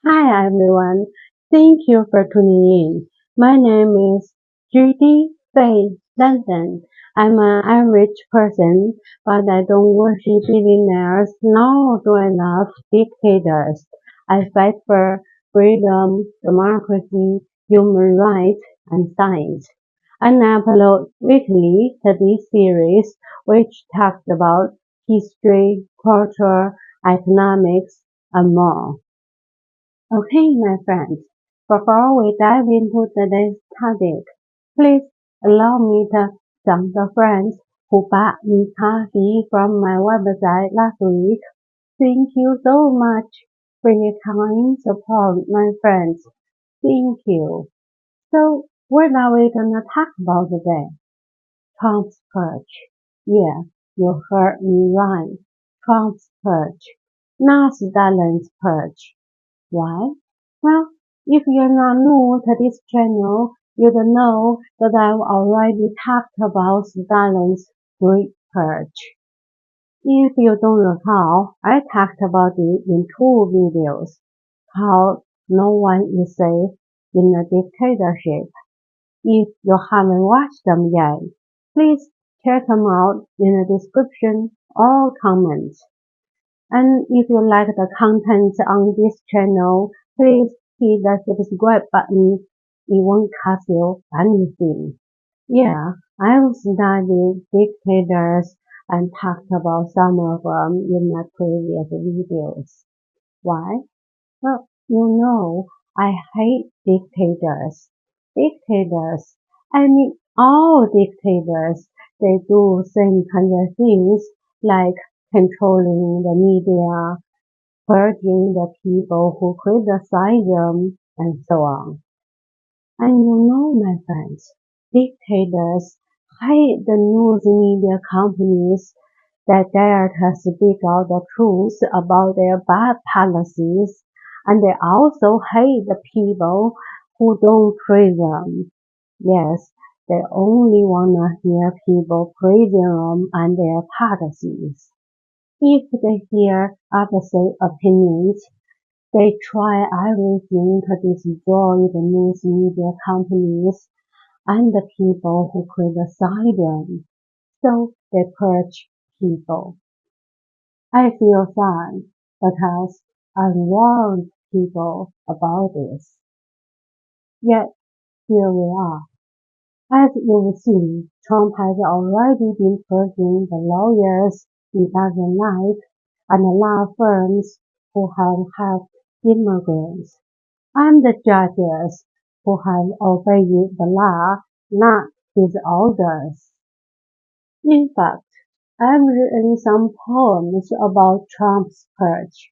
Hi everyone, thank you for tuning in. My name is Judy London. I'm an average person, but I don't worship billionaires nor do I love dictators. I fight for freedom, democracy, human rights, and science. And I upload weekly to this series which talks about history, culture, economics, and more. Okay, my friends, before we dive into today's topic, please allow me to thank the friends who bought me coffee from my website last week. Thank you so much for your kind support, my friends. Thank you. So, what are we gonna talk about today? Trump's Purge. Yeah, you heard me right. Trump's Purge, not Stalin's Purge. Why? Well, if you're not new to this channel, you'd know that I've already talked about Stalin's Great Purge. If you don't recall, I talked about it in two videos called No One is Safe in a Dictatorship. If you haven't watched them yet, please check them out in the description or comments. And if you like the content on this channel, please hit the subscribe button. It won't cost you anything. Yeah, I've studied dictators and talked about some of them in my previous videos. Why? Well, I hate dictators. Dictators. I mean, all dictators, they do same kind of things like controlling the media, purging the people who criticize them, and so on. And my friends, dictators hate the news media companies that dare to speak out the truth about their bad policies, and they also hate the people who don't praise them. Yes, they only wanna hear people praising them and their policies. If they hear opposite opinions, they try everything to destroy the news media companies and the people who criticize them. So they purge people. I feel sad because I warned people about this. Yet here we are. As you've seen, Trump has already been purging the lawyers he doesn't like and the law firms who have helped immigrants, and the judges who have obeyed the law, not his orders. In fact, I've written some poems about Trump's purge.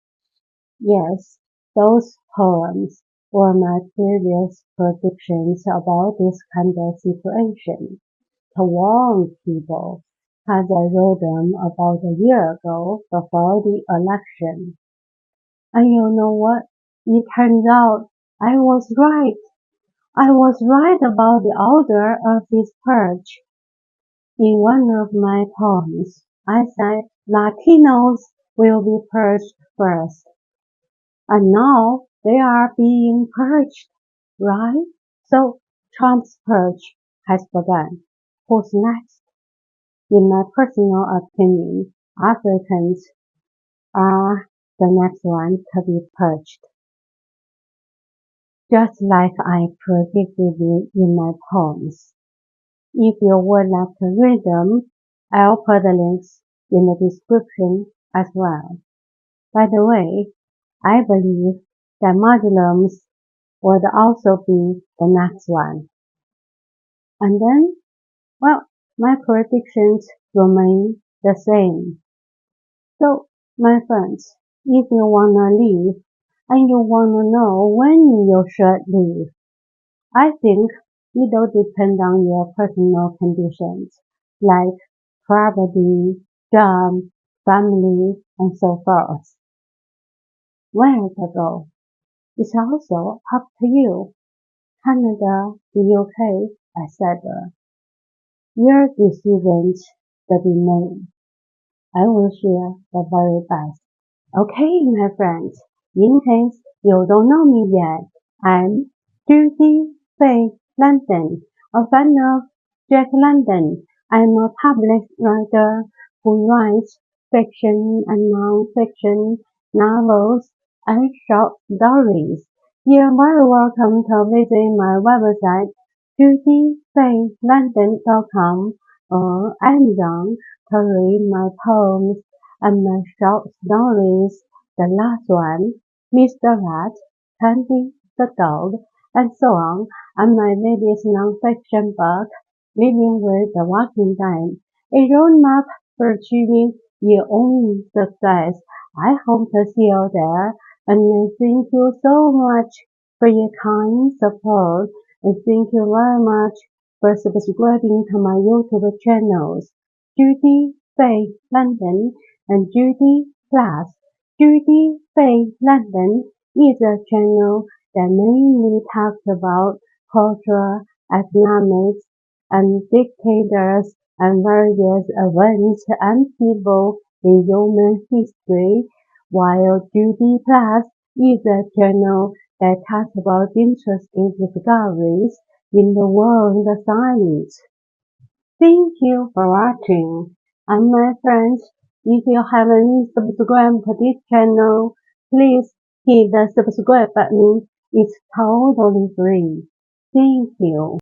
Yes, those poems were my previous predictions about this kind of situation, to warn people, as I wrote them about a year ago before the election. And you know what? It turns out I was right. I was right about the order of his purge. In one of my poems, I said Latinos will be purged first. And now they are being purged, right? So Trump's purge has begun. Who's next? In my personal opinion, Africans are the next one to be purged. Just like I predicted it in my poems. If you would like to read them, I'll put the links in the description as well. By the way, I believe that Muslims would also be the next one. And then, well, my predictions remain the same. So, my friends, if you wanna leave and you wanna know when you should leave, I think it'll depend on your personal conditions, like property, job, family, and so forth. Where to go? It's also up to you. Canada, the UK, etc. Your decisions to be made. I wish you the very best. Okay, my friends, in case you don't know me yet. I'm Judy Faye London, a fan of Jack London. I'm a published writer who writes fiction and non-fiction novels and short stories. You're very welcome to visit my website judyfaylondon.com or Amazon to read my poems and my short stories. The last one, Mr. Rat, Candy the Dog, and so on, and my latest non-fiction book, Living with the Walking Dead, a roadmap for achieving your own success. I hope to see you there, and I thank you so much for your kind support, and thank you very much for subscribing to my YouTube channels, Judy Faye London and Judy Plus. Judy Faye London is a channel that mainly talks about culture, economics, and dictators and various events and people in human history, while Judy Plus is a channel that talks about interesting discoveries in the world of science. Thank you for watching. And my friends, if you haven't subscribed to this channel, please hit the subscribe button. It's totally free. Thank you.